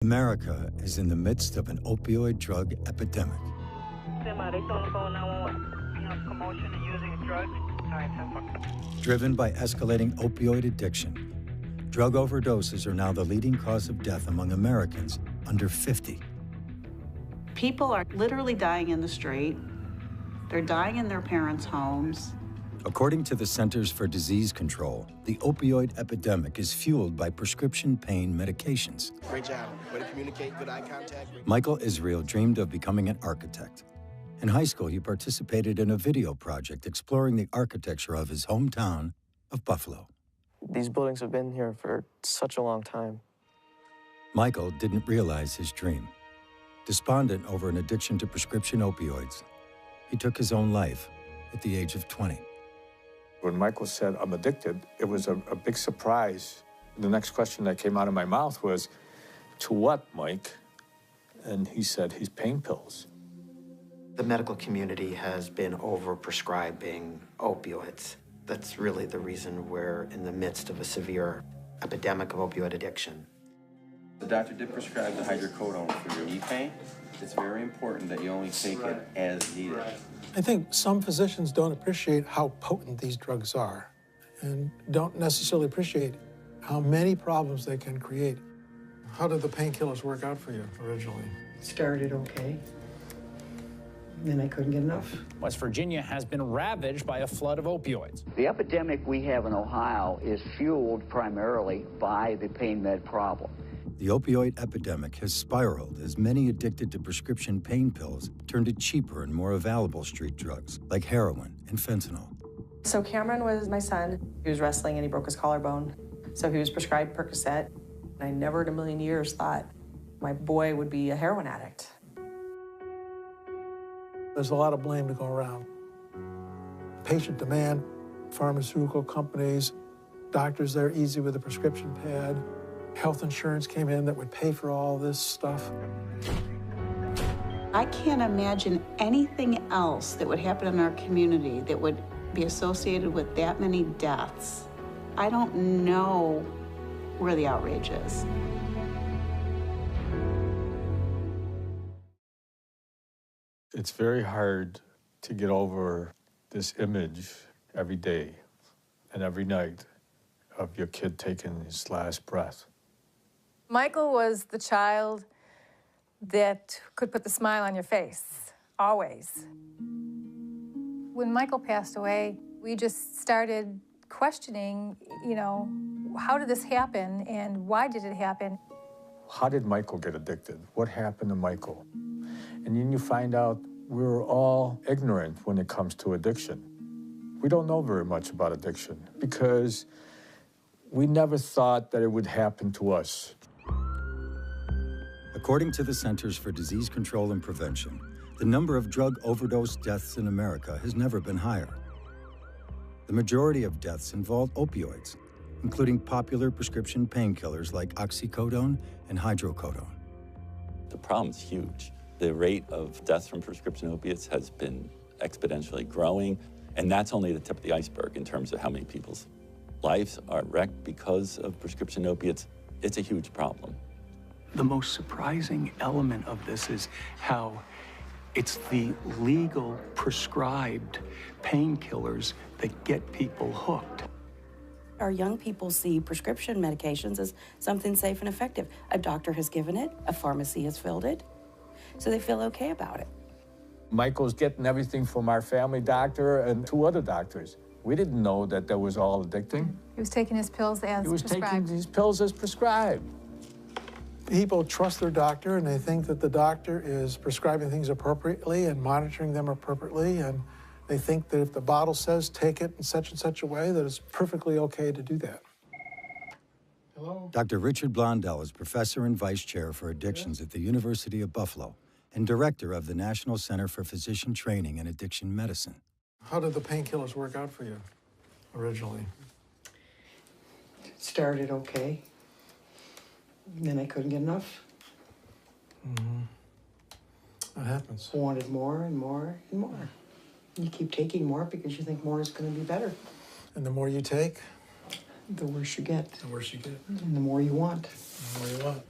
America is in the midst of an opioid drug epidemic. Driven by escalating opioid addiction, drug overdoses are now the leading cause of death among Americans under 50. People are literally dying in the street. They're dying in their parents' homes. According to the Centers for Disease Control, the opioid epidemic is fueled by prescription pain medications. Great job. Way to communicate, good eye contact. Michael Israel dreamed of becoming an architect. In high school, he participated in a video project exploring the architecture of his hometown of Buffalo. These buildings have been here for such a long time. Michael didn't realize his dream. Despondent over an addiction to prescription opioids, he took his own life at the age of 20. When Michael said, "I'm addicted," it was a big surprise. The next question that came out of my mouth was, "To what, Mike?" And he said, "He's pain pills." The medical community has been overprescribing opioids. That's really the reason we're in the midst of a severe epidemic of opioid addiction. The doctor did prescribe the hydrocodone for your knee pain. It's very important that you only take it as needed. I think some physicians don't appreciate how potent these drugs are and don't necessarily appreciate how many problems they can create. How did the painkillers work out for you originally? Started okay. Then I couldn't get enough. West Virginia has been ravaged by a flood of opioids. The epidemic we have in Ohio is fueled primarily by the pain med problem. The opioid epidemic has spiraled as many addicted to prescription pain pills turn to cheaper and more available street drugs like heroin and fentanyl. So Cameron was my son. He was wrestling and he broke his collarbone. So he was prescribed Percocet. I never in a million years thought my boy would be a heroin addict. There's a lot of blame to go around. Patient demand, pharmaceutical companies, doctors there easy with a prescription pad. Health insurance came in that would pay for all this stuff. I can't imagine anything else that would happen in our community that would be associated with that many deaths. I don't know where the outrage is. It's very hard to get over this image every day and every night of your kid taking his last breath. Michael was the child that could put the smile on your face, always. When Michael passed away, we just started questioning, how did this happen and why did it happen? How did Michael get addicted? What happened to Michael? And then you find out we're all ignorant when it comes to addiction. We don't know very much about addiction because we never thought that it would happen to us. According to the Centers for Disease Control and Prevention, the number of drug overdose deaths in America has never been higher. The majority of deaths involve opioids, including popular prescription painkillers like oxycodone and hydrocodone. The problem's huge. The rate of deaths from prescription opiates has been exponentially growing, and that's only the tip of the iceberg in terms of how many people's lives are wrecked because of prescription opiates. It's a huge problem. The most surprising element of this is how it's the legal prescribed painkillers that get people hooked. Our young people see prescription medications as something safe and effective. A doctor has given it, a pharmacy has filled it, so they feel okay about it. Michael's getting everything from our family doctor and 2 other doctors. We didn't know that that was all addicting. He was taking his pills as prescribed. He was taking his pills as prescribed. People trust their doctor and they think that the doctor is prescribing things appropriately and monitoring them appropriately, and they think that if the bottle says take it in such a way that it's perfectly okay to do that. Hello? Dr. Richard Blondell is professor and vice chair for addictions at the University of Buffalo and director of the National Center for Physician Training and Addiction Medicine. How did the painkillers work out for you originally? Started okay. Then I couldn't get enough. Mm-hmm. What happens? Wanted more and more and more. You keep taking more because you think more is going to be better. And the more you take? The worse you get. The worse you get. And the more you want. The more you want.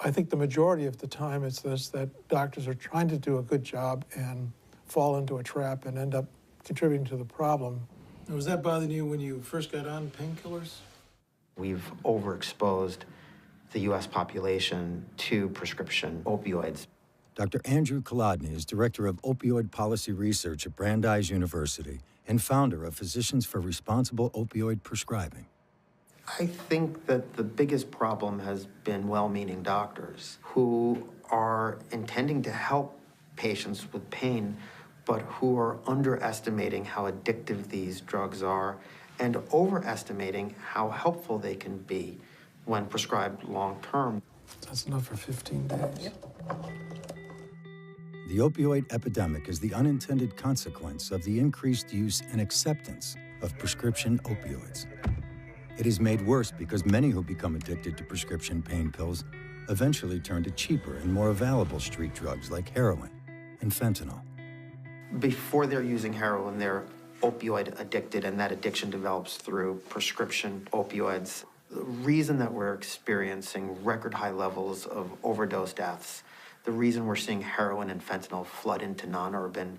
I think the majority of the time it's this, that doctors are trying to do a good job and fall into a trap and end up contributing to the problem. Now, was that bothering you when you first got on painkillers? We've overexposed the U.S. population to prescription opioids. Dr. Andrew Kolodny is director of opioid policy research at Brandeis University and founder of Physicians for Responsible Opioid Prescribing. I think that the biggest problem has been well-meaning doctors who are intending to help patients with pain, but who are underestimating how addictive these drugs are and overestimating how helpful they can be when prescribed long-term. That's enough for 15 days. The opioid epidemic is the unintended consequence of the increased use and acceptance of prescription opioids. It is made worse because many who become addicted to prescription pain pills eventually turn to cheaper and more available street drugs like heroin and fentanyl. Before they're using heroin, they're opioid addicted, and that addiction develops through prescription opioids. The reason that we're experiencing record high levels of overdose deaths, the reason we're seeing heroin and fentanyl flood into non-urban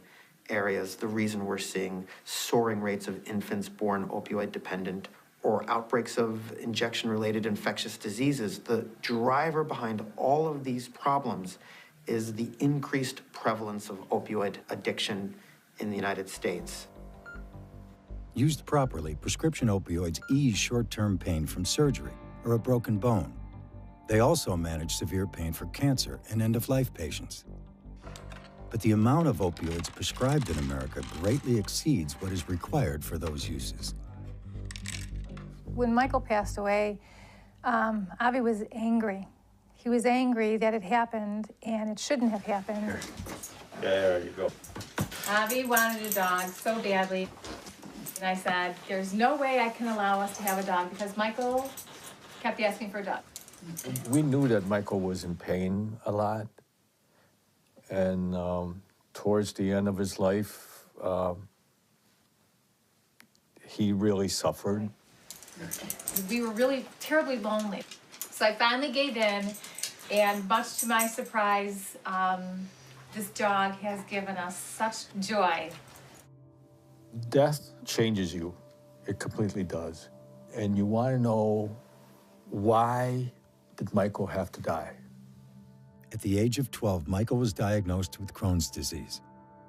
areas, the reason we're seeing soaring rates of infants born opioid dependent, or outbreaks of injection-related infectious diseases, the driver behind all of these problems is the increased prevalence of opioid addiction in the United States. Used properly, prescription opioids ease short-term pain from surgery or a broken bone. They also manage severe pain for cancer and end-of-life patients. But the amount of opioids prescribed in America greatly exceeds what is required for those uses. When Michael passed away, Avi was angry. He was angry that it happened, and it shouldn't have happened. Yeah, there you go. Avi wanted a dog so badly, and I said, there's no way I can allow us to have a dog because Michael kept asking for a dog. We knew that Michael was in pain a lot, and towards the end of his life, he really suffered. We were really terribly lonely. So I finally gave in, and much to my surprise, this dog has given us such joy. Death changes you. It completely does. And you want to know, why did Michael have to die? At the age of 12, Michael was diagnosed with Crohn's disease,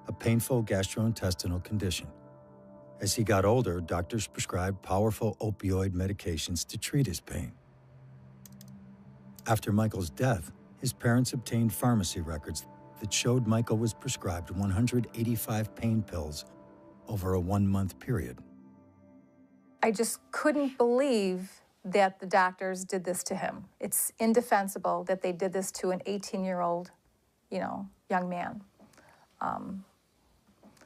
a painful gastrointestinal condition. As he got older, doctors prescribed powerful opioid medications to treat his pain. After Michael's death, his parents obtained pharmacy records that showed Michael was prescribed 185 pain pills over a 1-month period. I just couldn't believe that the doctors did this to him. It's indefensible that they did this to an 18-year-old, young man.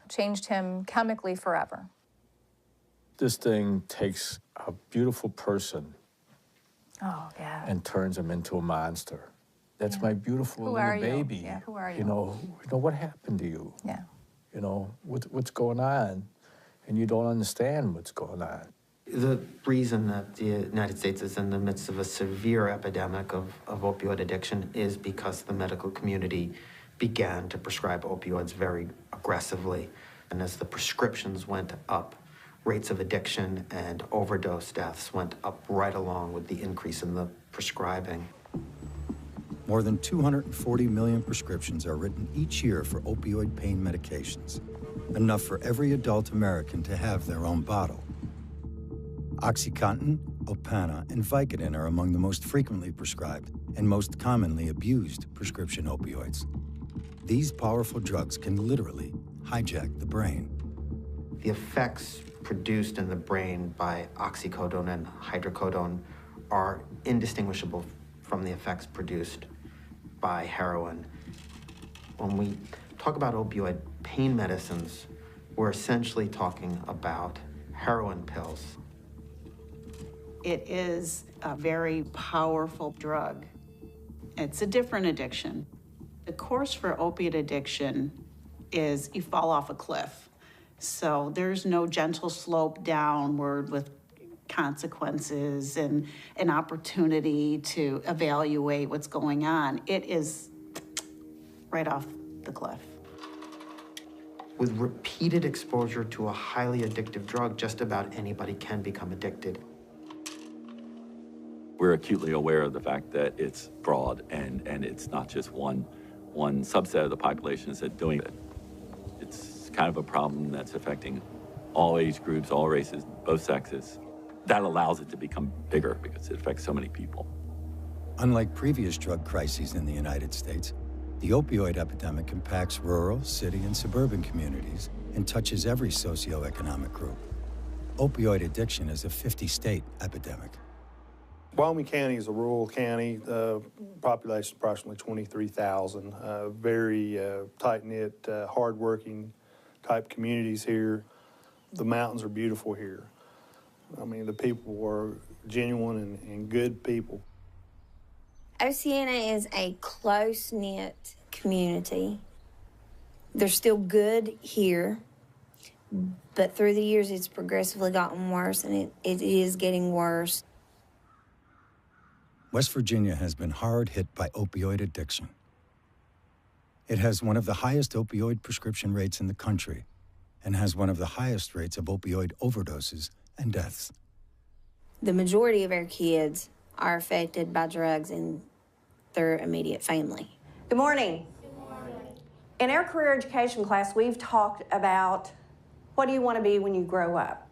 Changed him chemically forever. This thing takes a beautiful person and turns him into a monster. That's my beautiful little baby. Yeah, who are you? You know, what happened to you? Yeah. You know, what's going on? And you don't understand what's going on. The reason that the United States is in the midst of a severe epidemic of opioid addiction is because the medical community began to prescribe opioids very aggressively. And as the prescriptions went up, rates of addiction and overdose deaths went up right along with the increase in the prescribing. More than 240 million prescriptions are written each year for opioid pain medications, enough for every adult American to have their own bottle. OxyContin, Opana, and Vicodin are among the most frequently prescribed and most commonly abused prescription opioids. These powerful drugs can literally hijack the brain. The effects produced in the brain by oxycodone and hydrocodone are indistinguishable from the effects produced by heroin. When we talk about opioid pain medicines, we're essentially talking about heroin pills. It is a very powerful drug. It's a different addiction. The course for opiate addiction is you fall off a cliff. So there's no gentle slope downward with consequences and an opportunity to evaluate what's going on, it is right off the cliff. With repeated exposure to a highly addictive drug, just about anybody can become addicted. We're acutely aware of the fact that it's broad and it's not just one subset of the population that's doing it. It's kind of a problem that's affecting all age groups, all races, both sexes. That allows it to become bigger because it affects so many people. Unlike previous drug crises in the United States, the opioid epidemic impacts rural, city, and suburban communities and touches every socioeconomic group. Opioid addiction is a 50-state epidemic. Wyoming County is a rural county, population approximately 23,000, very tight-knit, hard-working type communities here. The mountains are beautiful here. I mean, the people are genuine and good people. Oceana is a close-knit community. They're still good here, but through the years it's progressively gotten worse, and it is getting worse. West Virginia has been hard hit by opioid addiction. It has one of the highest opioid prescription rates in the country and has one of the highest rates of opioid overdoses and deaths. The majority of our kids are affected by drugs in their immediate family. Good morning. In our career education class, we've talked about what do you want to be when you grow up?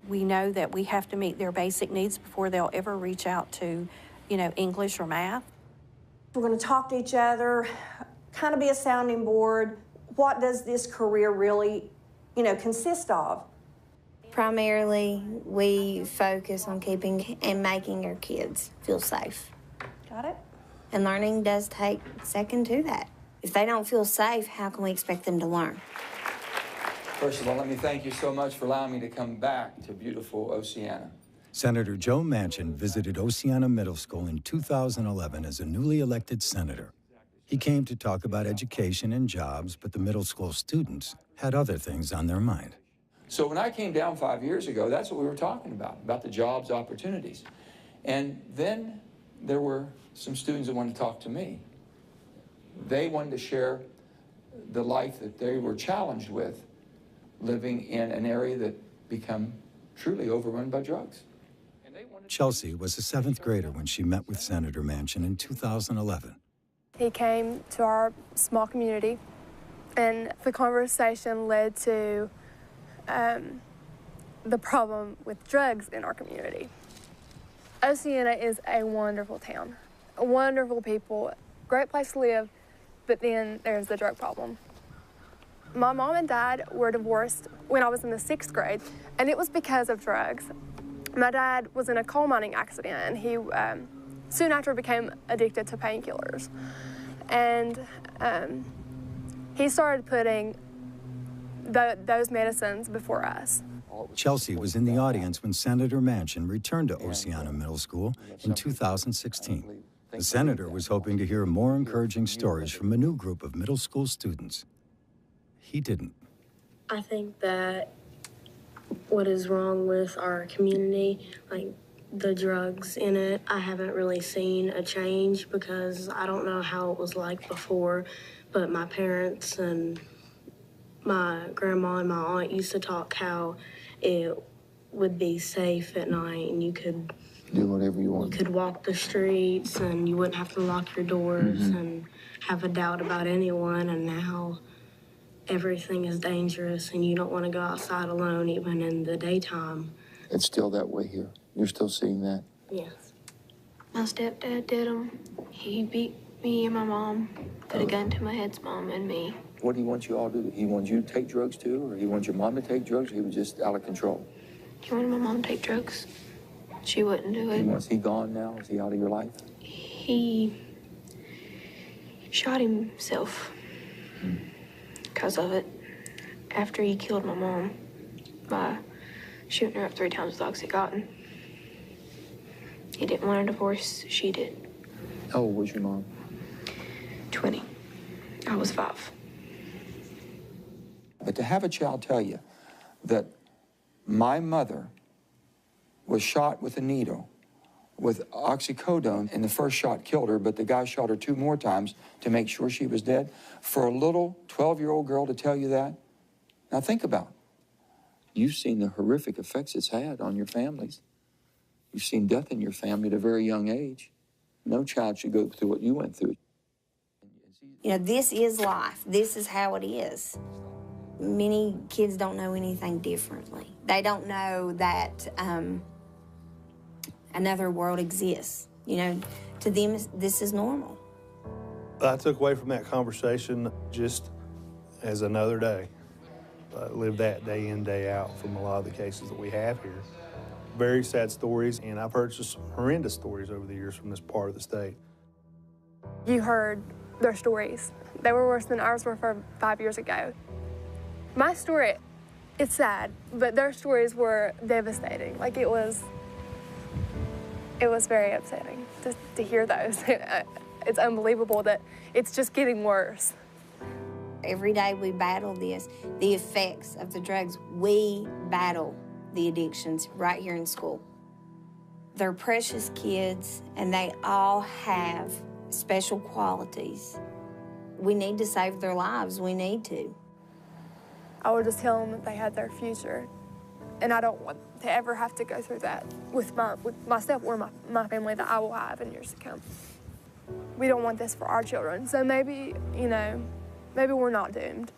We know that we have to meet their basic needs before they'll ever reach out to, English or math. We're going to talk to each other, kind of be a sounding board. What does this career really, consist of? Primarily, we focus on keeping and making our kids feel safe. Got it? And learning does take second to that. If they don't feel safe, how can we expect them to learn? First of all, let me thank you so much for allowing me to come back to beautiful Oceana. Senator Joe Manchin visited Oceana Middle School in 2011 as a newly elected senator. He came to talk about education and jobs, but the middle school students had other things on their mind. So when I came down 5 years ago, that's what we were talking about the jobs opportunities. And then there were some students that wanted to talk to me. They wanted to share the life that they were challenged with, living in an area that become truly overrun by drugs. Chelsea was a 7th grader when she met with Senator Manchin in 2011. He came to our small community, and the conversation led to the problem with drugs in our community. Oceana is a wonderful town, wonderful people, great place to live, but then there's the drug problem. My mom and dad were divorced when I was in the 6th grade, and it was because of drugs. My dad was in a coal mining accident, and he soon after became addicted to painkillers. And he started putting those medicines before us. Chelsea was in the audience when Senator Manchin returned to Oceana Middle School in 2016. The senator was hoping to hear more encouraging stories from a new group of middle school students. He didn't. I think that what is wrong with our community, like the drugs in it, I haven't really seen a change because I don't know how it was like before, but my parents and my grandma and my aunt used to talk how it would be safe at night and you could Do whatever you want. You could walk the streets and you wouldn't have to lock your doors and have a doubt about anyone, and now everything is dangerous and you don't want to go outside alone even in the daytime. It's still that way here. You're still seeing that? Yes. My stepdad did them. He beat me and my mom, put a gun to my head's mom and me. What do he want you all to do? He wants you to take drugs too, or he wants your mom to take drugs, or he was just out of control? He wanted my mom to take drugs. She wouldn't do it. Is he gone now? Is he out of your life? He shot himself because of it. After he killed my mom by shooting her up 3 times with Oxycontin. He didn't want a divorce. She did. How old was your mom? 20. I was 5. But to have a child tell you that my mother was shot with a needle with oxycodone, and the first shot killed her, but the guy shot her 2 more times to make sure she was dead. For a little 12-year-old girl to tell you that, now think about it. You've seen the horrific effects it's had on your families. You've seen death in your family at a very young age. No child should go through what you went through. You know, this is life. This is how it is. Many kids don't know anything differently. They don't know that another world exists. You know, to them, this is normal. I took away from that conversation just as another day. I live that day in, day out from a lot of the cases that we have here. Very sad stories, and I've heard some horrendous stories over the years from this part of the state. You heard their stories. They were worse than ours were for 5 years ago. My story, it's sad, but their stories were devastating. Like, it was very upsetting to hear those. It's unbelievable that it's just getting worse. Every day we battle this, the effects of the drugs. We battle the addictions right here in school. They're precious kids, and they all have special qualities. We need to save their lives. We need to. I would just tell them that they had their future, and I don't want to ever have to go through that with myself or my family that I will have in years to come. We don't want this for our children, so maybe, you know, maybe we're not doomed.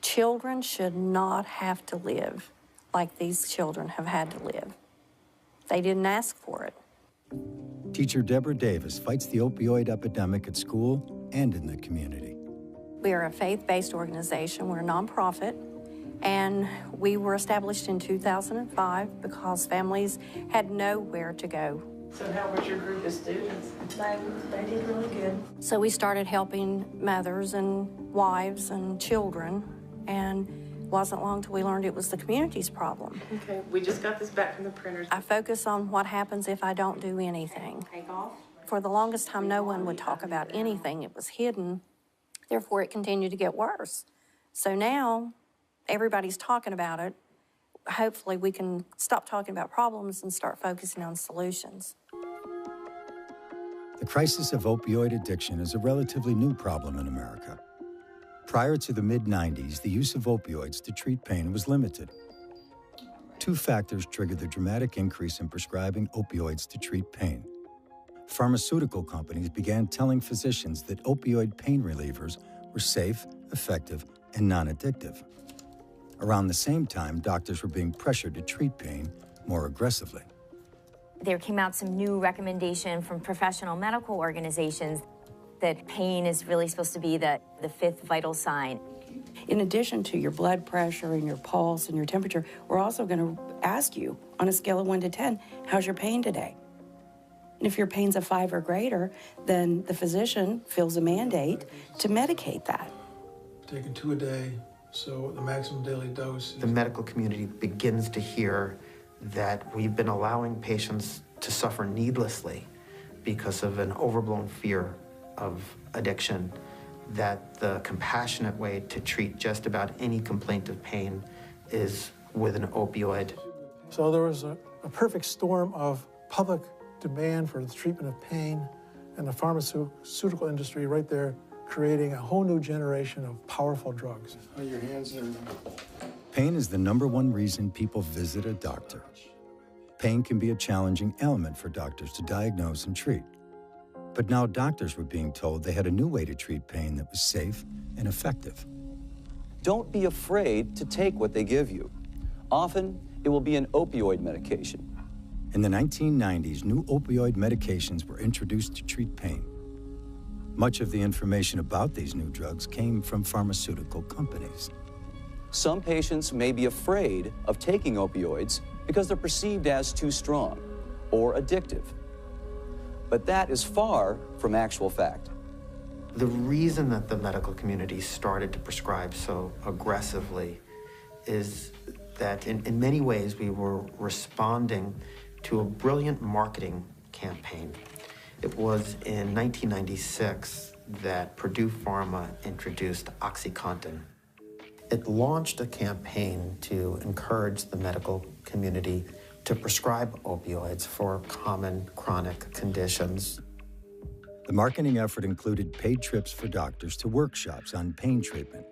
Children should not have to live like these children have had to live. They didn't ask for it. Teacher Deborah Davis fights the opioid epidemic at school and in the community. We are a faith-based organization. We're a nonprofit, and we were established in 2005 because families had nowhere to go. So how was your group of students? They did really good. So we started helping mothers and wives and children, and it wasn't long till we learned it was the community's problem. Okay, we just got this back from the printers. I focus on what happens if I don't do anything. Take off. For the longest time, no one would talk about anything. It was hidden. Therefore, it continued to get worse. So now, everybody's talking about it. Hopefully, we can stop talking about problems and start focusing on solutions. The crisis of opioid addiction is a relatively new problem in America. Prior to the mid-90s, the use of opioids to treat pain was limited. 2 factors triggered the dramatic increase in prescribing opioids to treat pain. Pharmaceutical companies began telling physicians that opioid pain relievers were safe, effective, and non-addictive. Around the same time, doctors were being pressured to treat pain more aggressively. There came out some new recommendation from professional medical organizations that pain is really supposed to be the 5th vital sign. In addition to your blood pressure and your pulse and your temperature, we're also going to ask you, on a scale of 1 to 10, how's your pain today? And if your pain's a 5 or greater, then the physician feels a mandate to medicate that. Taking 2 a day, so the maximum daily dose. The medical community begins to hear that we've been allowing patients to suffer needlessly because of an overblown fear of addiction, that the compassionate way to treat just about any complaint of pain is with an opioid. So there was a perfect storm of public demand for the treatment of pain, and the pharmaceutical industry right there creating a whole new generation of powerful drugs. Your hands are... Pain is the #1 reason people visit a doctor. Pain can be a challenging element for doctors to diagnose and treat. But now doctors were being told they had a new way to treat pain that was safe and effective. Don't be afraid to take what they give you. Often, it will be an opioid medication. In the 1990s, new opioid medications were introduced to treat pain. Much of the information about these new drugs came from pharmaceutical companies. Some patients may be afraid of taking opioids because they're perceived as too strong or addictive. But that is far from actual fact. The reason that the medical community started to prescribe so aggressively is that in many ways we were responding to a brilliant marketing campaign. It was in 1996 that Purdue Pharma introduced OxyContin. It launched a campaign to encourage the medical community to prescribe opioids for common chronic conditions. The marketing effort included paid trips for doctors to workshops on pain treatment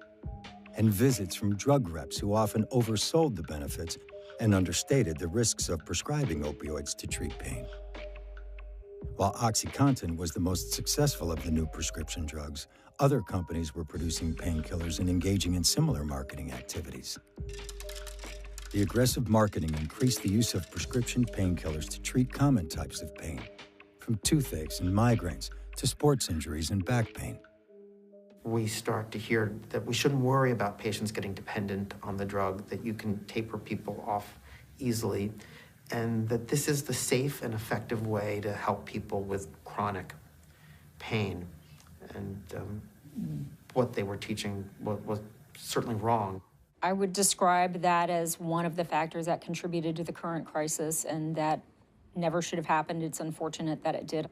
and visits from drug reps who often oversold the benefits and understated the risks of prescribing opioids to treat pain. While OxyContin was the most successful of the new prescription drugs, other companies were producing painkillers and engaging in similar marketing activities. The aggressive marketing increased the use of prescription painkillers to treat common types of pain, from toothaches and migraines to sports injuries and back pain. We start to hear that we shouldn't worry about patients getting dependent on the drug, that you can taper people off easily, and that this is the safe and effective way to help people with chronic pain. And what they were teaching was certainly wrong. I would describe that as one of the factors that contributed to the current crisis, and that never should have happened. It's unfortunate that it did.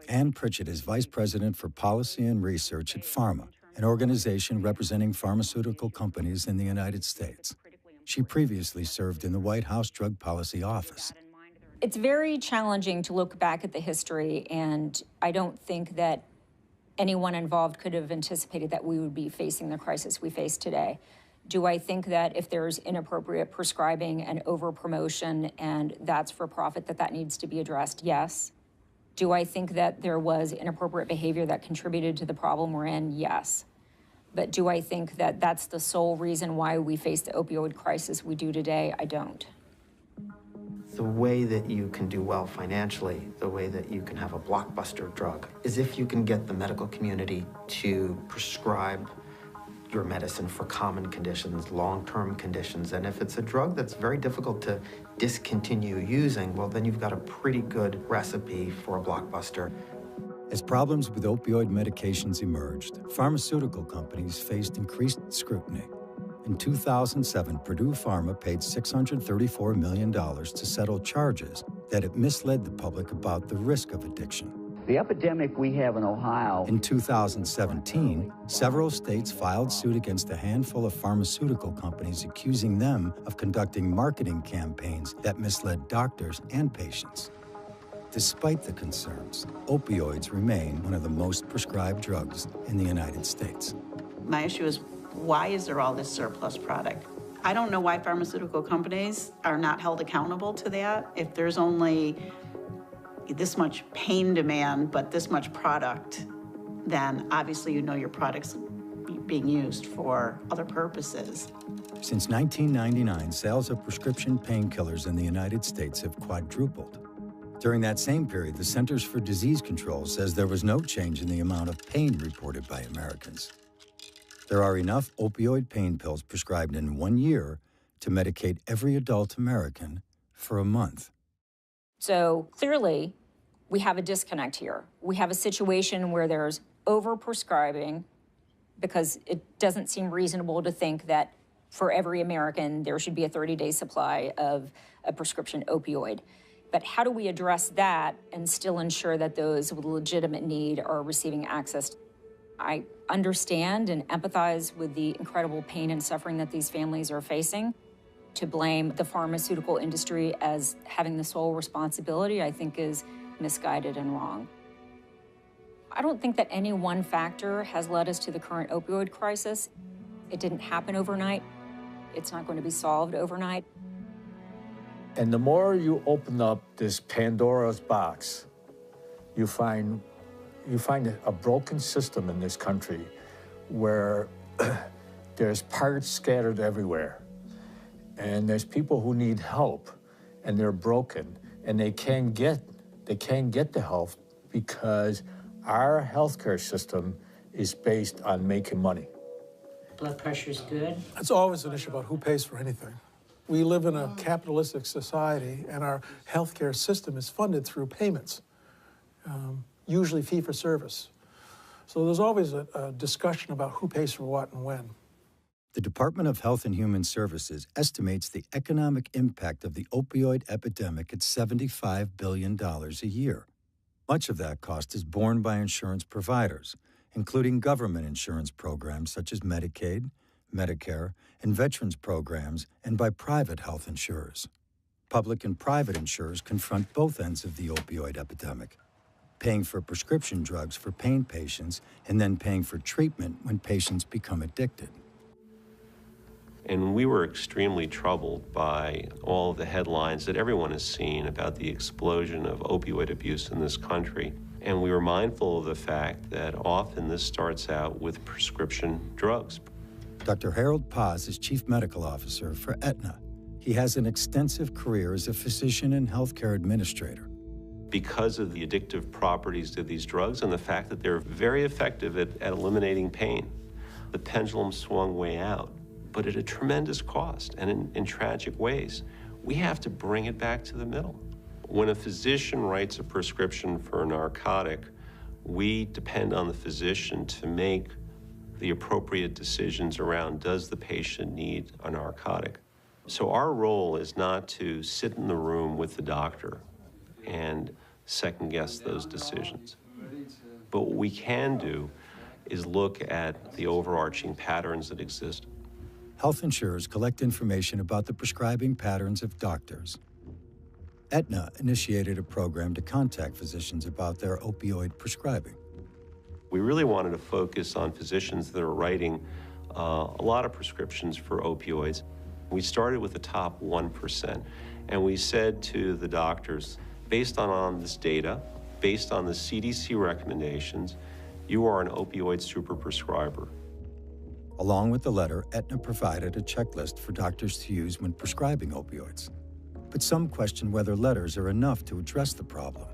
Ann Pritchett is Vice President for Policy and Research at PhRMA, an organization representing pharmaceutical companies in the United States. She previously served in the White House Drug Policy Office. It's very challenging to look back at the history, and I don't think that anyone involved could have anticipated that we would be facing the crisis we face today. Do I think that if there's inappropriate prescribing and over-promotion and that's for profit, that needs to be addressed? Yes. Do I think that there was inappropriate behavior that contributed to the problem we're in? Yes. But do I think that that's the sole reason why we face the opioid crisis we do today? I don't. The way that you can do well financially, the way that you can have a blockbuster drug, is if you can get the medical community to prescribe your medicine for common conditions, long-term conditions. And if it's a drug that's very difficult to discontinue using, well, then you've got a pretty good recipe for a blockbuster. As problems with opioid medications emerged, pharmaceutical companies faced increased scrutiny. In 2007, Purdue Pharma paid $634 million to settle charges that it misled the public about the risk of addiction. The epidemic we have in Ohio. In 2017, several states filed suit against a handful of pharmaceutical companies, accusing them of conducting marketing campaigns that misled doctors and patients. Despite the concerns, opioids remain one of the most prescribed drugs in the United States. My issue is, why is there all this surplus product? I don't know why pharmaceutical companies are not held accountable to that. If there's only this much pain demand, but this much product, then obviously you know your product's being used for other purposes. Since 1999, sales of prescription painkillers in the United States have quadrupled. During that same period, the Centers for Disease Control says there was no change in the amount of pain reported by Americans. There are enough opioid pain pills prescribed in 1 year to medicate every adult American for a month. So clearly, we have a disconnect here. We have a situation where there's over-prescribing because it doesn't seem reasonable to think that for every American, there should be a 30-day supply of a prescription opioid. But how do we address that and still ensure that those with legitimate need are receiving access? I understand and empathize with the incredible pain and suffering that these families are facing. To blame the pharmaceutical industry as having the sole responsibility, I think, is misguided and wrong. I don't think that any one factor has led us to the current opioid crisis. It didn't happen overnight. It's not going to be solved overnight. And the more you open up this Pandora's box, you find a broken system in this country where there's parts scattered everywhere. And there's people who need help, and they're broken, and they can't get the help because our healthcare system is based on making money. Blood pressure's good. It's always an issue about who pays for anything. We live in a capitalistic society, and our healthcare system is funded through payments, usually fee-for-service. So there's always a discussion about who pays for what and when. The Department of Health and Human Services estimates the economic impact of the opioid epidemic at $75 billion a year. Much of that cost is borne by insurance providers, including government insurance programs such as Medicaid, Medicare, and veterans programs, and by private health insurers. Public and private insurers confront both ends of the opioid epidemic, paying for prescription drugs for pain patients and then paying for treatment when patients become addicted. And we were extremely troubled by all the headlines that everyone has seen about the explosion of opioid abuse in this country. And we were mindful of the fact that often this starts out with prescription drugs. Dr. Harold Paz is Chief Medical Officer for Aetna. He has an extensive career as a physician and healthcare administrator. Because of the addictive properties of these drugs and the fact that they're very effective at eliminating pain, the pendulum swung way out, but at a tremendous cost and in tragic ways. We have to bring it back to the middle. When a physician writes a prescription for a narcotic, we depend on the physician to make the appropriate decisions around, does the patient need a narcotic? So our role is not to sit in the room with the doctor and second guess those decisions. But what we can do is look at the overarching patterns that exist. Health insurers collect information about the prescribing patterns of doctors. Aetna initiated a program to contact physicians about their opioid prescribing. We really wanted to focus on physicians that are writing a lot of prescriptions for opioids. We started with the top 1%, and we said to the doctors, based on this data, based on the CDC recommendations, you are an opioid superprescriber. Along with the letter, Aetna provided a checklist for doctors to use when prescribing opioids. But some question whether letters are enough to address the problem.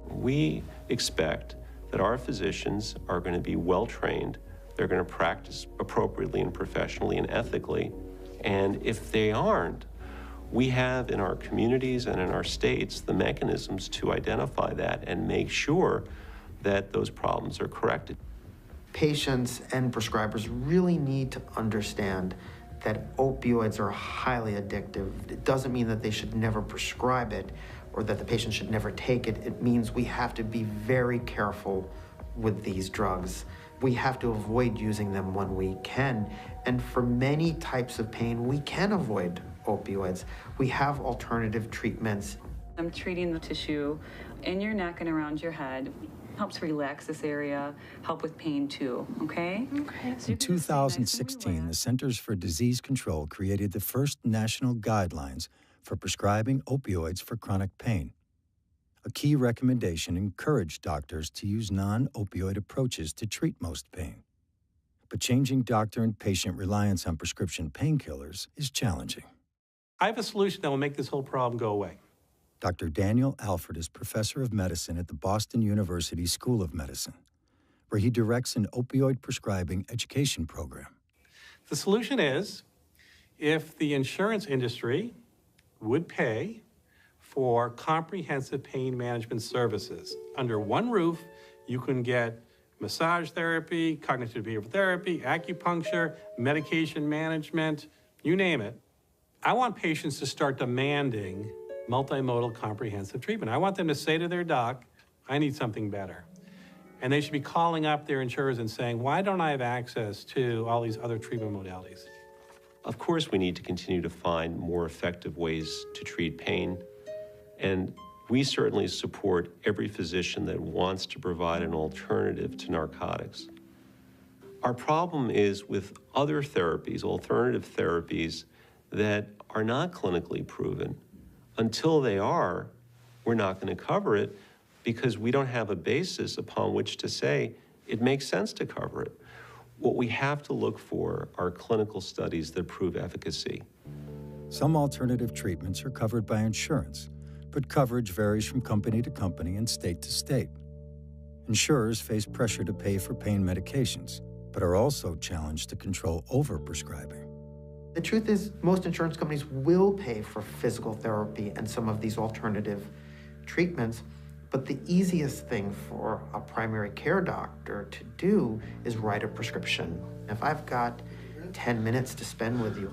We expect that our physicians are going to be well-trained, they're going to practice appropriately and professionally and ethically, and if they aren't, we have in our communities and in our states the mechanisms to identify that and make sure that those problems are corrected. Patients and prescribers really need to understand that opioids are highly addictive. It doesn't mean that they should never prescribe it or that the patient should never take it. It means we have to be very careful with these drugs. We have to avoid using them when we can. And for many types of pain, we can avoid opioids. We have alternative treatments. I'm treating the tissue in your neck and around your head. Helps relax this area, help with pain too, okay? Okay. In 2016, the Centers for Disease Control created the first national guidelines for prescribing opioids for chronic pain. A key recommendation encouraged doctors to use non-opioid approaches to treat most pain. But changing doctor and patient reliance on prescription painkillers is challenging. I have a solution that will make this whole problem go away. Dr. Daniel Alford is professor of medicine at the Boston University School of Medicine, where he directs an opioid prescribing education program. The solution is if the insurance industry would pay for comprehensive pain management services. Under one roof, you can get massage therapy, cognitive behavioral therapy, acupuncture, medication management, you name it. I want patients to start demanding multimodal comprehensive treatment. I want them to say to their doc, I need something better. And they should be calling up their insurers and saying, why don't I have access to all these other treatment modalities? Of course, we need to continue to find more effective ways to treat pain. And we certainly support every physician that wants to provide an alternative to narcotics. Our problem is with other therapies, alternative therapies, that are not clinically proven. Until they are, we're not going to cover it because we don't have a basis upon which to say it makes sense to cover it. What we have to look for are clinical studies that prove efficacy. Some alternative treatments are covered by insurance, but coverage varies from company to company and state to state. Insurers face pressure to pay for pain medications, but are also challenged to control overprescribing. The truth is, most insurance companies will pay for physical therapy and some of these alternative treatments, but the easiest thing for a primary care doctor to do is write a prescription. If I've got 10 minutes to spend with you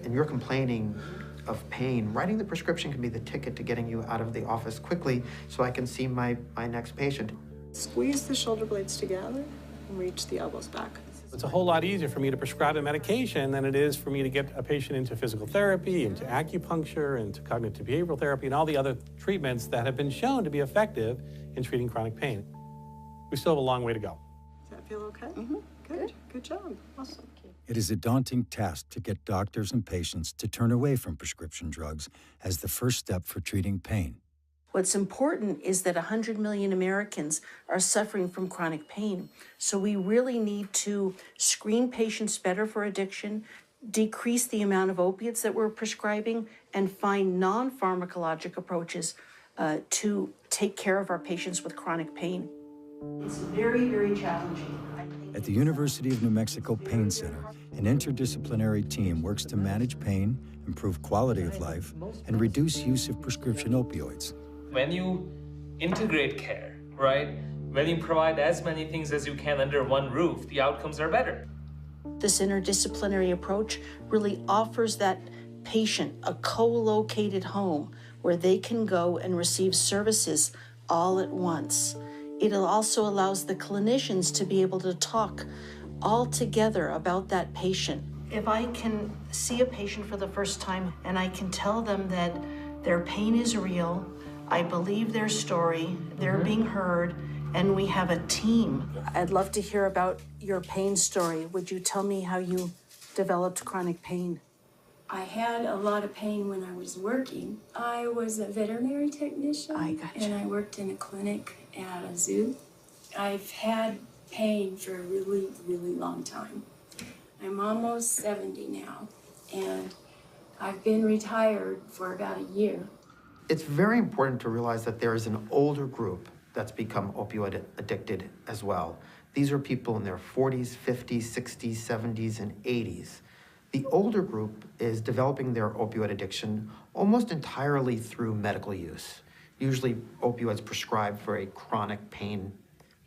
and you're complaining of pain, writing the prescription can be the ticket to getting you out of the office quickly so I can see my next patient. Squeeze the shoulder blades together and reach the elbows back. It's a whole lot easier for me to prescribe a medication than it is for me to get a patient into physical therapy, into acupuncture, into cognitive behavioral therapy, and all the other treatments that have been shown to be effective in treating chronic pain. We still have a long way to go. Does that feel okay? Mm-hmm. Good. Good job. Awesome. It is a daunting task to get doctors and patients to turn away from prescription drugs as the first step for treating pain. What's important is that 100 million Americans are suffering from chronic pain. So we really need to screen patients better for addiction, decrease the amount of opiates that we're prescribing, and find non-pharmacologic approaches to take care of our patients with chronic pain. It's very, very challenging. At the University of New Mexico Pain Center, an interdisciplinary team works to manage pain, improve quality of life, and reduce use of prescription opioids. When you integrate care, right? When you provide as many things as you can under one roof, the outcomes are better. This interdisciplinary approach really offers that patient a co-located home where they can go and receive services all at once. It also allows the clinicians to be able to talk all together about that patient. If I can see a patient for the first time and I can tell them that their pain is real, I believe their story, they're being heard, and we have a team. I'd love to hear about your pain story. Would you tell me how you developed chronic pain? I had a lot of pain when I was working. I was a veterinary technician. And I worked in a clinic at a zoo. I've had pain for a really, really long time. I'm almost 70 now, and I've been retired for about a year. It's very important to realize that there is an older group that's become opioid addicted as well. These are people in their 40s, 50s, 60s, 70s, and 80s. The older group is developing their opioid addiction almost entirely through medical use, usually opioids prescribed for a chronic pain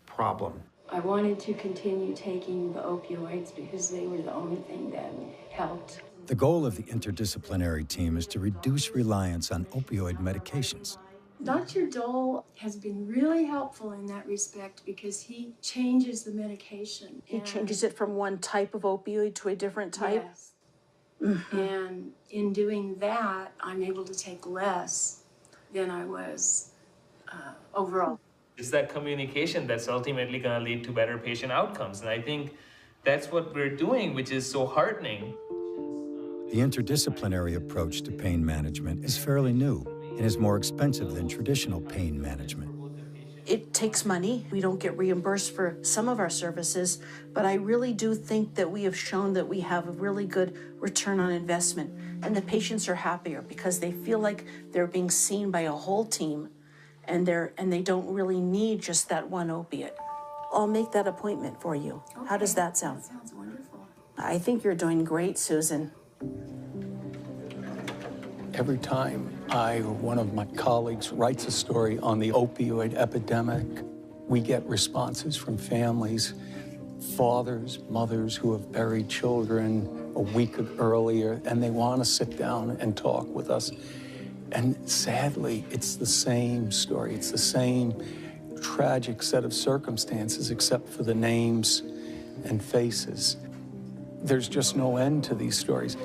problem. I wanted to continue taking the opioids because they were the only thing that helped. The goal of the interdisciplinary team is to reduce reliance on opioid medications. Dr. Dole has been really helpful in that respect because he changes the medication. He changes it from one type of opioid to a different type? Yes. And in doing that, I'm able to take less than I was overall. It's that communication that's ultimately going to lead to better patient outcomes. And I think that's what we're doing, which is so heartening. The interdisciplinary approach to pain management is fairly new and is more expensive than traditional pain management. It takes money. We don't get reimbursed for some of our services, but I really do think that we have shown that we have a really good return on investment, and the patients are happier because they feel like they're being seen by a whole team, and they don't really need just that one opiate. I'll make that appointment for you. Okay. How does that sound? That sounds wonderful. I think you're doing great, Susan. Every time I or one of my colleagues writes a story on the opioid epidemic, we get responses from families, fathers, mothers who have buried children a week earlier, and they want to sit down and talk with us. And sadly, it's the same story. It's the same tragic set of circumstances, except for the names and faces. There's just no end to these stories.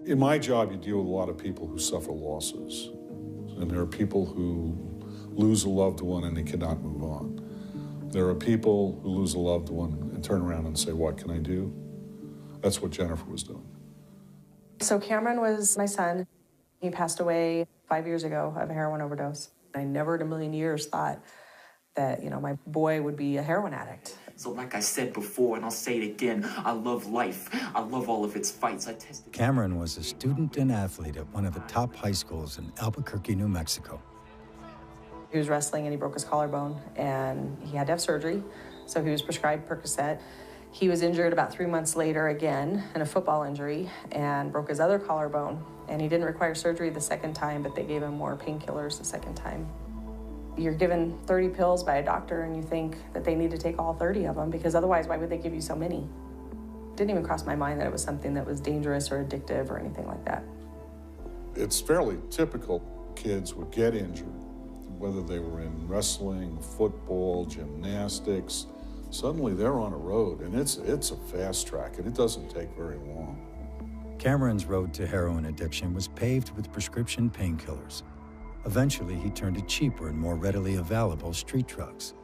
In my job, you deal with a lot of people who suffer losses. And there are people who lose a loved one and they cannot move on. There are people who lose a loved one and turn around and say, what can I do? That's what Jennifer was doing. So Cameron was my son. He passed away 5 years ago of a heroin overdose. I never in a million years thought that, my boy would be a heroin addict. So like I said before, and I'll say it again, I love life. I love all of its fights. Cameron was a student and athlete at one of the top high schools in Albuquerque, New Mexico. He was wrestling and he broke his collarbone and he had to have surgery. So he was prescribed Percocet. He was injured about 3 months later again in a football injury and broke his other collarbone. And he didn't require surgery the second time, but they gave him more painkillers the second time. You're given 30 pills by a doctor and you think that they need to take all 30 of them because otherwise why would they give you so many? It didn't even cross my mind that it was something that was dangerous or addictive or anything like that. It's fairly typical kids would get injured, whether they were in wrestling, football, gymnastics, Suddenly they're on a road, and it's a fast track, and it doesn't take very long. Cameron's road to heroin addiction was paved with prescription painkillers. Eventually, he turned to cheaper and more readily available street drugs.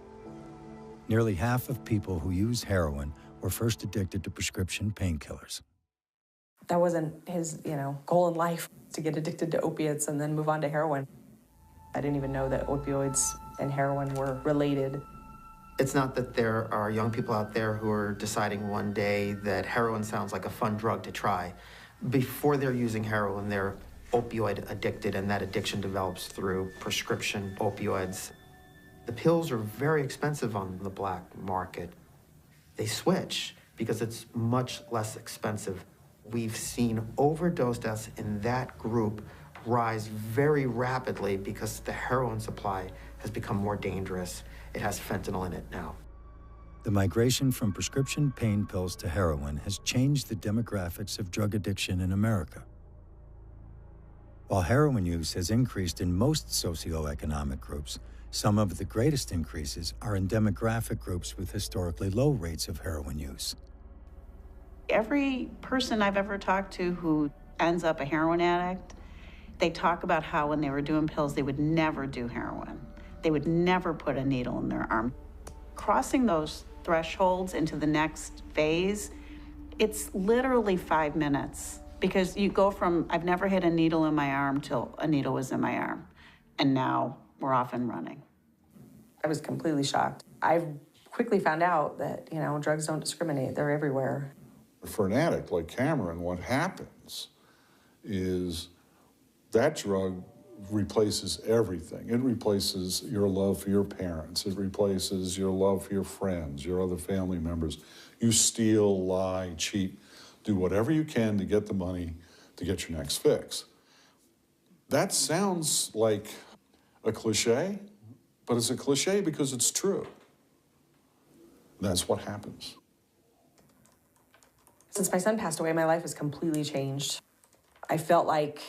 Nearly half of people who use heroin were first addicted to prescription painkillers. That wasn't his, goal in life, to get addicted to opiates and then move on to heroin. I didn't even know that opioids and heroin were related. It's not that there are young people out there who are deciding one day that heroin sounds like a fun drug to try. Before they're using heroin, they're opioid addicted, and that addiction develops through prescription opioids. The pills are very expensive on the black market. They switch because it's much less expensive. We've seen overdose deaths in that group rise very rapidly because the heroin supply has become more dangerous. It has fentanyl in it now. The migration from prescription pain pills to heroin has changed the demographics of drug addiction in America. While heroin use has increased in most socioeconomic groups, some of the greatest increases are in demographic groups with historically low rates of heroin use. Every person I've ever talked to who ends up a heroin addict, they talk about how when they were doing pills, they would never do heroin. They would never put a needle in their arm. Crossing those thresholds into the next phase, it's literally 5 minutes, because you go from, I've never hit a needle in my arm till a needle was in my arm, and now we're off and running. I was completely shocked. I quickly found out that, drugs don't discriminate. They're everywhere. For an addict like Cameron, what happens is that drug replaces everything. It replaces your love for your parents. It replaces your love for your friends, your other family members. You steal, lie, cheat, do whatever you can to get the money to get your next fix. That sounds like a cliche, but it's a cliche because it's true. That's what happens. Since my son passed away, my life has completely changed. I felt like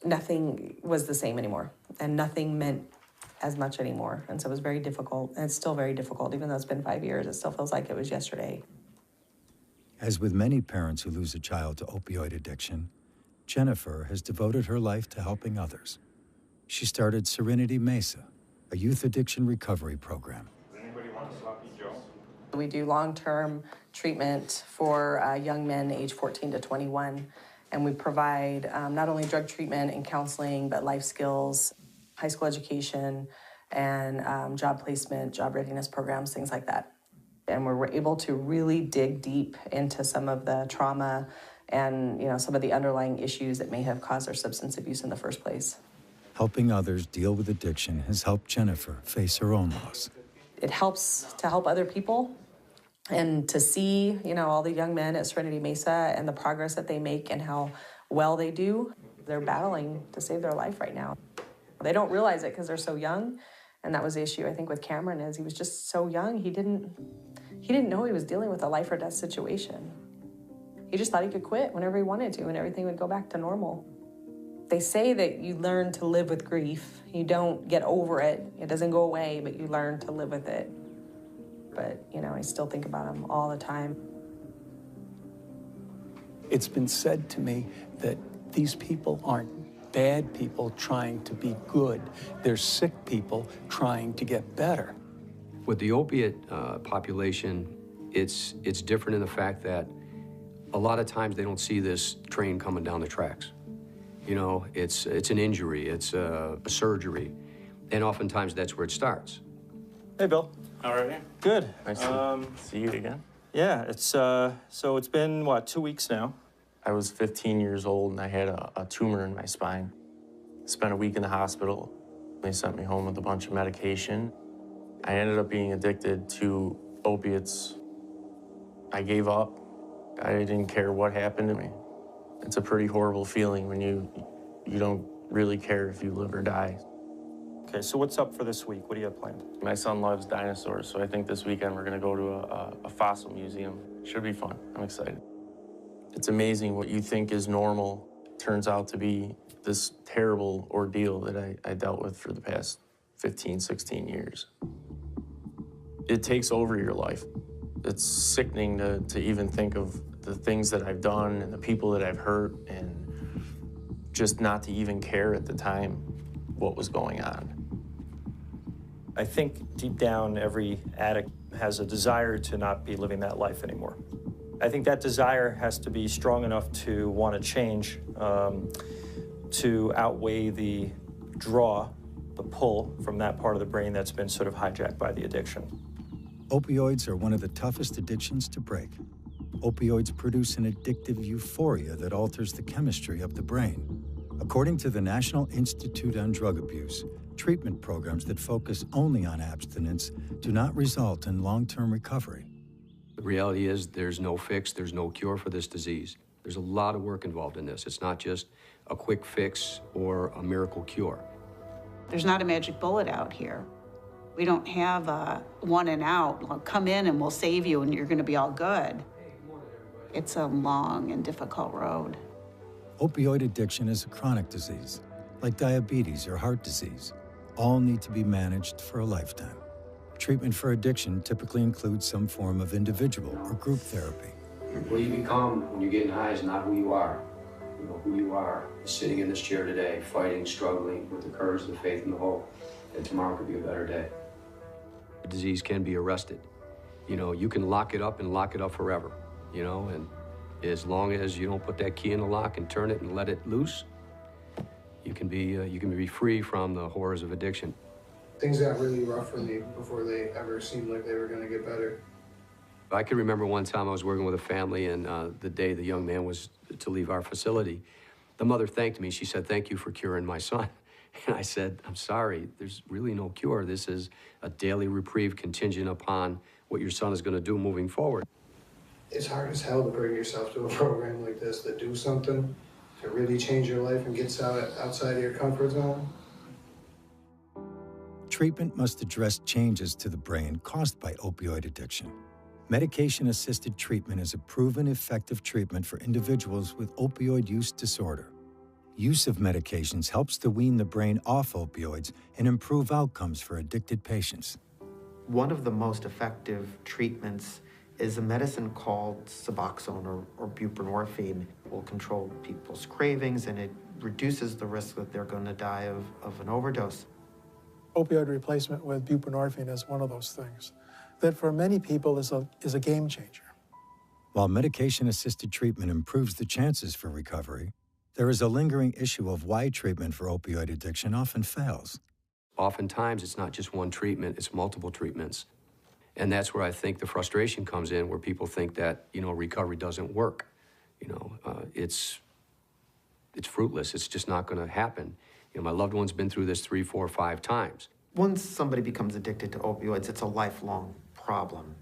nothing was the same anymore, and nothing meant as much anymore. And so it was very difficult, and it's still very difficult. Even though it's been 5 years, it still feels like it was yesterday. As with many parents who lose a child to opioid addiction, Jennifer has devoted her life to helping others. She started Serenity Mesa, a youth addiction recovery program. We do long-term treatment for young men age 14 to 21, and we provide not only drug treatment and counseling, but life skills, high school education, and job placement, job readiness programs, things like that. And we're able to really dig deep into some of the trauma and some of the underlying issues that may have caused their substance abuse in the first place. Helping others deal with addiction has helped Jennifer face her own loss. It helps to help other people and to see, all the young men at Serenity Mesa and the progress that they make and how well they do. They're battling to save their life right now. They don't realize it because they're so young. And that was the issue, I think, with Cameron, is he was just so young. He didn't know he was dealing with a life or death situation. He just thought he could quit whenever he wanted to and everything would go back to normal. They say that you learn to live with grief. You don't get over it. It doesn't go away, but you learn to live with it. But, I still think about him all the time. It's been said to me that these people aren't bad people trying to be good. They're sick people trying to get better. With the opiate population, it's different in the fact that a lot of times they don't see this train coming down the tracks. It's an injury, it's a surgery, and oftentimes that's where it starts. Hey, Bill. How are you? Good. Nice to see you again. Yeah, so it's been, 2 weeks now? I was 15 years old and I had a tumor in my spine. Spent a week in the hospital. They sent me home with a bunch of medication. I ended up being addicted to opiates. I gave up. I didn't care what happened to me. It's a pretty horrible feeling when you don't really care if you live or die. Okay, so what's up for this week? What do you have planned? My son loves dinosaurs, so I think this weekend we're gonna go to a fossil museum. Should be fun. I'm excited. It's amazing what you think is normal turns out to be this terrible ordeal that I dealt with for the past 15, 16 years. it takes over your life. It's sickening to even think of the things that I've done and the people that I've hurt, and just not to even care at the time what was going on. I think deep down, every addict has a desire to not be living that life anymore. I think that desire has to be strong enough to want to change, to outweigh the draw, the pull from that part of the brain that's been sort of hijacked by the addiction. Opioids are one of the toughest addictions to break. Opioids produce an addictive euphoria that alters the chemistry of the brain. According to the National Institute on Drug Abuse, treatment programs that focus only on abstinence do not result in long-term recovery. The reality is there's no fix, there's no cure for this disease. There's a lot of work involved in this. It's not just a quick fix or a miracle cure. There's not a magic bullet out here. We don't have a one and out, well, come in and we'll save you and you're gonna be all good. It's a long and difficult road. Opioid addiction is a chronic disease, like diabetes or heart disease. All need to be managed for a lifetime. Treatment for addiction typically includes some form of individual or group therapy. What you become when you're getting high is not who you are. You know, who you are is sitting in this chair today, fighting, struggling with the courage, the faith, and the hope that tomorrow could be a better day. The disease can be arrested. You know, you can lock it up and lock it up forever, you know, and as long as you don't put that key in the lock and turn it and let it loose, you can be free from the horrors of addiction. Things got really rough for me before they ever seemed like they were going to get better. I can remember one time I was working with a family, and the day the young man was to leave our facility, the mother thanked me. She said, "Thank you for curing my son." And I said, "I'm sorry, there's really no cure. This is a daily reprieve contingent upon what your son is going to do moving forward." It's hard as hell to bring yourself to a program like this, to do something to really change your life and get outside of your comfort zone. Treatment must address changes to the brain caused by opioid addiction. Medication-assisted treatment is a proven effective treatment for individuals with opioid use disorder. Use of medications helps to wean the brain off opioids and improve outcomes for addicted patients. One of the most effective treatments is a medicine called Suboxone or buprenorphine. It will control people's cravings, and it reduces the risk that they're going to die of an overdose. Opioid replacement with buprenorphine is one of those things that for many people is a game changer. While medication-assisted treatment improves the chances for recovery, there is a lingering issue of why treatment for opioid addiction often fails. Oftentimes, it's not just one treatment, it's multiple treatments. And that's where I think the frustration comes in, where people think that, you know, recovery doesn't work. You know, it's fruitless. It's just not going to happen. You know, my loved one's been through this 3, 4, 5 times. Once somebody becomes addicted to opioids, it's a lifelong problem.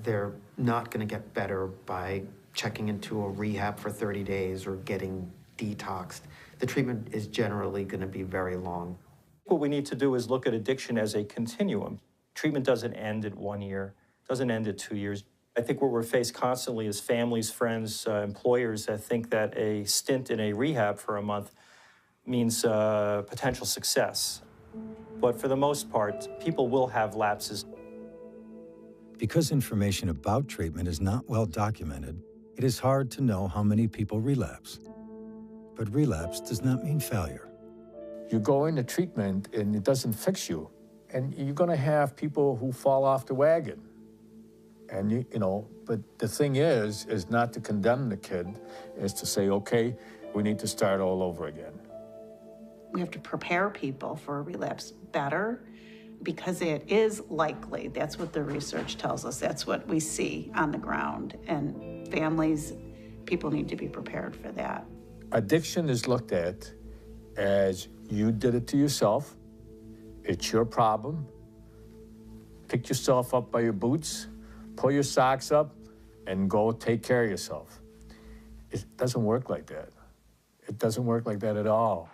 They're not going to get better by checking into a rehab for 30 days or getting detoxed. The treatment is generally going to be very long. What we need to do is look at addiction as a continuum. Treatment doesn't end at 1 year, doesn't end at 2 years. I think what we're faced constantly is families, friends, employers that think that a stint in a rehab for a month means potential success. But for the most part, people will have lapses. Because information about treatment is not well documented, it is hard to know how many people relapse. But relapse does not mean failure. You go into treatment and it doesn't fix you. And you're going to have people who fall off the wagon. And, you know, but the thing is not to condemn the kid, is to say, okay, we need to start all over again. We have to prepare people for a relapse better because it is likely. That's what the research tells us. That's what we see on the ground. And families, people need to be prepared for that. Addiction is looked at as you did it to yourself. It's your problem. Pick yourself up by your boots, pull your socks up, and go take care of yourself. It doesn't work like that. It doesn't work like that at all.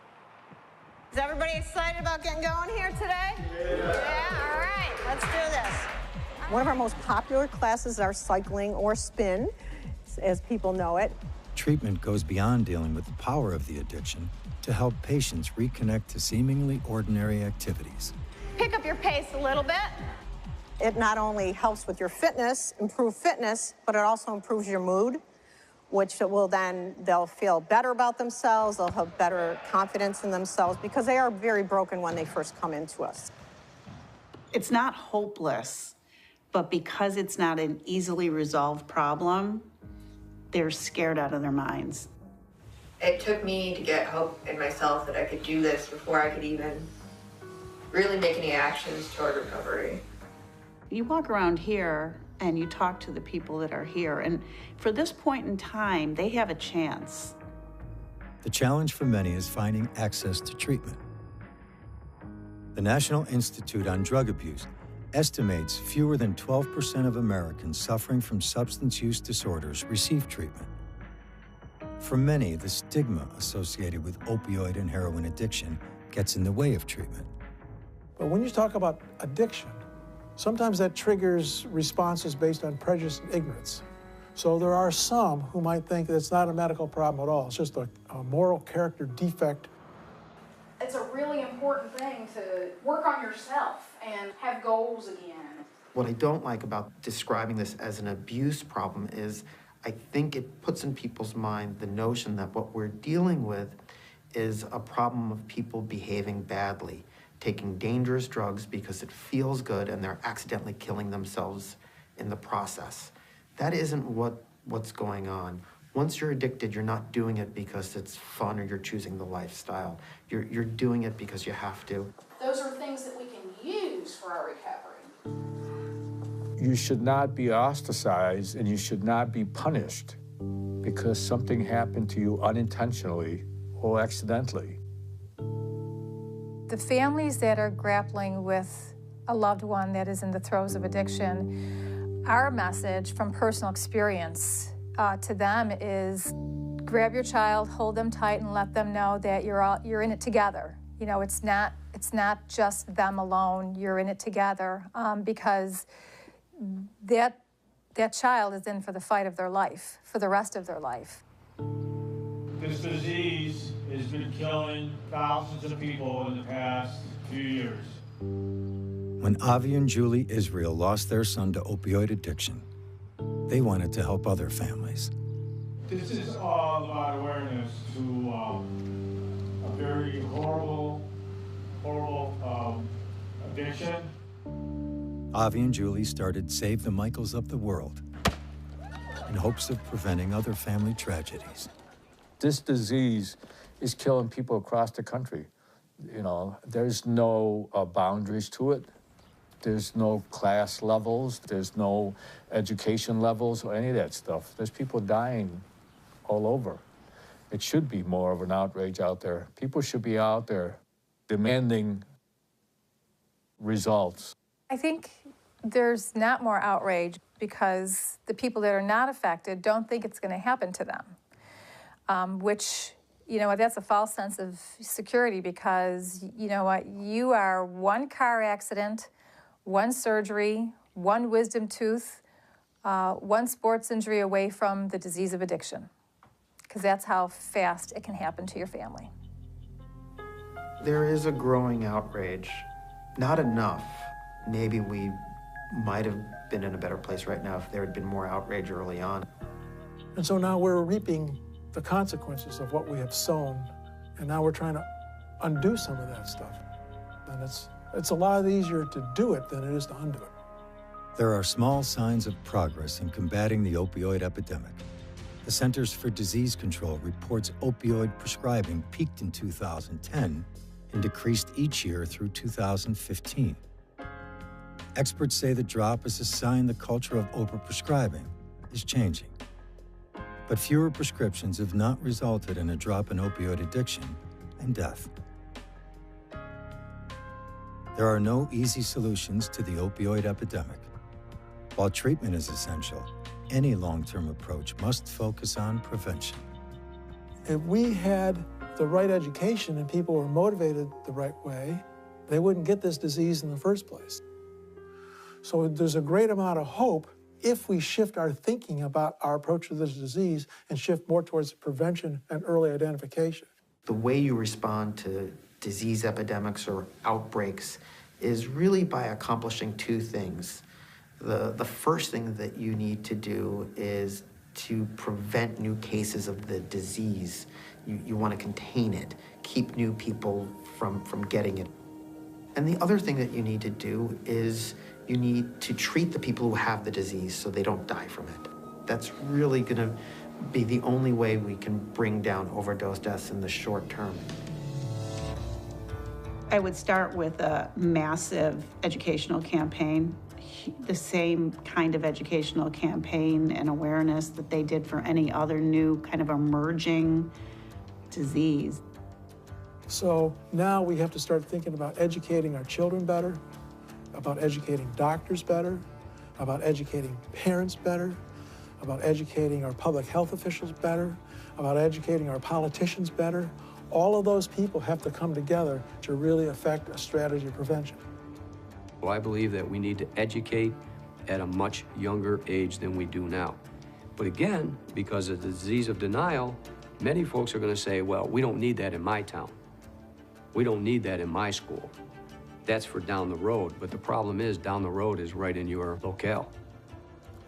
Is everybody excited about getting going here today? Yeah, all right, let's do this. One of our most popular classes are cycling or spin, as people know it. Treatment goes beyond dealing with the power of the addiction to help patients reconnect to seemingly ordinary activities. Pick up your pace a little bit. It not only helps with your fitness, improve fitness, but it also improves your mood, which will then, they'll feel better about themselves, they'll have better confidence in themselves, because they are very broken when they first come into us. It's not hopeless, but because it's not an easily resolved problem, they're scared out of their minds. It took me to get hope in myself that I could do this before I could even really make any actions toward recovery. You walk around here and you talk to the people that are here, and for this point in time, they have a chance. The challenge for many is finding access to treatment. The National Institute on Drug Abuse estimates fewer than 12% of Americans suffering from substance use disorders receive treatment. For many, the stigma associated with opioid and heroin addiction gets in the way of treatment. But when you talk about addiction, sometimes that triggers responses based on prejudice and ignorance. So there are some who might think that it's not a medical problem at all. It's just a moral character defect. It's a really important thing to work on yourself and have goals again. What I don't like about describing this as an abuse problem is I think it puts in people's mind the notion that what we're dealing with is a problem of people behaving badly, taking dangerous drugs because it feels good and they're accidentally killing themselves in the process. That isn't what's going on. Once you're addicted, you're not doing it because it's fun or you're choosing the lifestyle. You're doing it because you have to. Those are things that we can use for our recovery. You should not be ostracized and you should not be punished because something happened to you unintentionally or accidentally. The families that are grappling with a loved one that is in the throes of addiction, our message from personal experience to them is grab your child, hold them tight, and let them know that you're in it together. You know, it's not just them alone. You're in it together because that child is in for the fight of their life, for the rest of their life. This disease has been killing thousands of people in the past few years. When Avi and Julie Israel lost their son to opioid addiction, they wanted to help other families. This is all about awareness to a very horrible addiction. Avi and Julie started Save the Michaels of the World in hopes of preventing other family tragedies. This disease is killing people across the country. You know, there's no boundaries to it. There's no class levels. There's no education levels or any of that stuff. There's people dying all over. It should be more of an outrage out there. People should be out there demanding results. I think there's not more outrage because the people that are not affected don't think it's going to happen to them, which, you know, that's a false sense of security because, you know what, you are one car accident, one surgery, one wisdom tooth, one sports injury away from the disease of addiction, because that's how fast it can happen to your family. There is a growing outrage. Not enough. Maybe we might have been in a better place right now if there had been more outrage early on. And so now we're reaping the consequences of what we have sown, and now we're trying to undo some of that stuff. And it's a lot easier to do it than it is to undo it. There are small signs of progress in combating the opioid epidemic. The Centers for Disease Control reports opioid prescribing peaked in 2010 and decreased each year through 2015. Experts say the drop is a sign the culture of overprescribing is changing. But fewer prescriptions have not resulted in a drop in opioid addiction and death. There are no easy solutions to the opioid epidemic. While treatment is essential, any long-term approach must focus on prevention. If we had the right education and people were motivated the right way, they wouldn't get this disease in the first place. So there's a great amount of hope if we shift our thinking about our approach to this disease and shift more towards prevention and early identification. The way you respond to disease epidemics or outbreaks is really by accomplishing two things. The first thing that you need to do is to prevent new cases of the disease. You want to contain it, keep new people from getting it. And the other thing that you need to do is you need to treat the people who have the disease so they don't die from it. That's really going to be the only way we can bring down overdose deaths in the short term. I would start with a massive educational campaign, the same kind of educational campaign and awareness that they did for any other new kind of emerging disease. So now we have to start thinking about educating our children better, about educating doctors better, about educating parents better, about educating our public health officials better, about educating our politicians better. All of those people have to come together to really affect a strategy of prevention. Well, I believe that we need to educate at a much younger age than we do now. But again, because of the disease of denial, many folks are going to say, well, we don't need that in my town. We don't need that in my school. That's for down the road. But the problem is, down the road is right in your locale.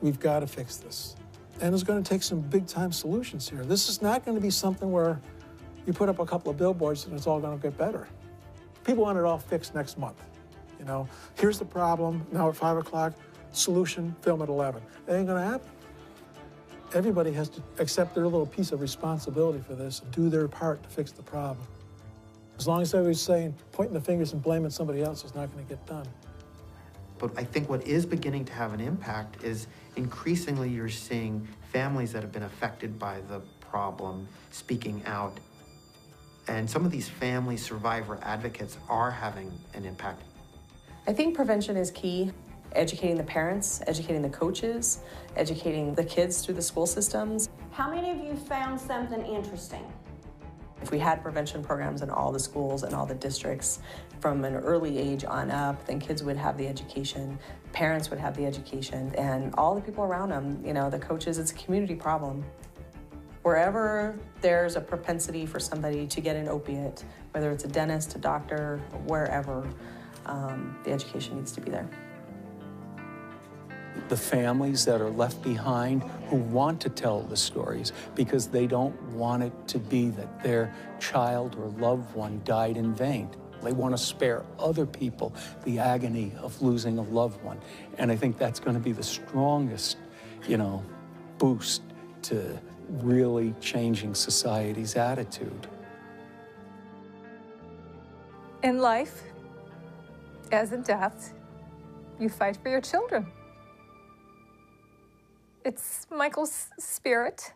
We've got to fix this. And it's going to take some big-time solutions here. This is not going to be something where you put up a couple of billboards and it's all going to get better. People want it all fixed next month. You know, here's the problem, now at 5 o'clock, solution, film at 11. It ain't going to happen. Everybody has to accept their little piece of responsibility for this and do their part to fix the problem. As long as everybody's saying, pointing the fingers and blaming somebody else, it's not going to get done. But I think what is beginning to have an impact is increasingly you're seeing families that have been affected by the problem speaking out. And some of these family survivor advocates are having an impact. I think prevention is key. Educating the parents, educating the coaches, educating the kids through the school systems. How many of you found something interesting? If we had prevention programs in all the schools and all the districts from an early age on up, then kids would have the education, parents would have the education, and all the people around them, you know, the coaches, it's a community problem. Wherever there's a propensity for somebody to get an opiate, whether it's a dentist, a doctor, wherever, the education needs to be there. The families that are left behind who want to tell the stories because they don't want it to be that their child or loved one died in vain. They want to spare other people the agony of losing a loved one. And I think that's going to be the strongest, boost to really changing society's attitude. In life, as in death, you fight for your children. It's Michael's spirit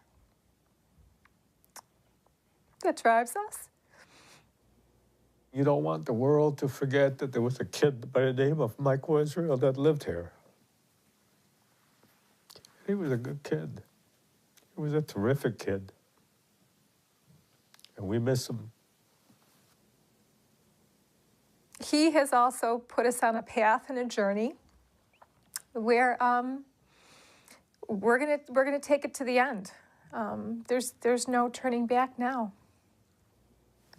that drives us. You don't want the world to forget that there was a kid by the name of Michael Israel that lived here. He was a good kid. He was a terrific kid. And we miss him. He has also put us on a path and a journey where we're gonna take it to the end. There's no turning back now.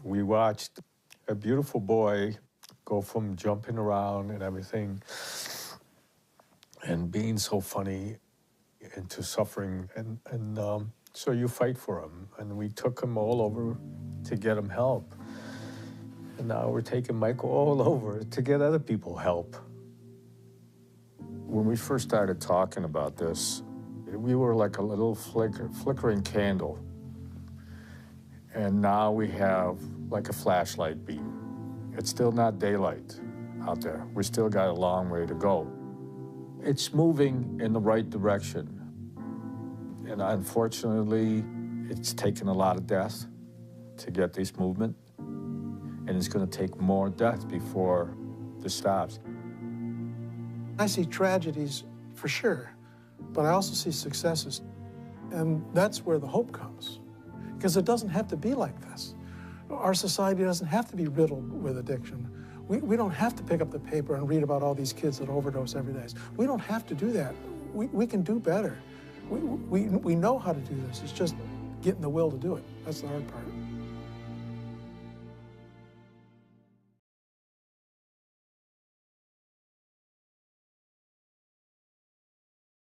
We watched a beautiful boy go from jumping around and everything and being so funny into suffering. And so you fight for him. And we took him all over to get him help. And now we're taking Michael all over to get other people help. When we first started talking about this, we were like a little flickering candle. And now we have like a flashlight beam. It's still not daylight out there. We still got a long way to go. It's moving in the right direction. And unfortunately, it's taken a lot of death to get this movement. And it's going to take more death before this stops. I see tragedies for sure, but I also see successes. And that's where the hope comes, because it doesn't have to be like this. Our society doesn't have to be riddled with addiction. We don't have to pick up the paper and read about all these kids that overdose every day. We don't have to do that. We can do better. We know how to do this. It's just getting the will to do it. That's the hard part.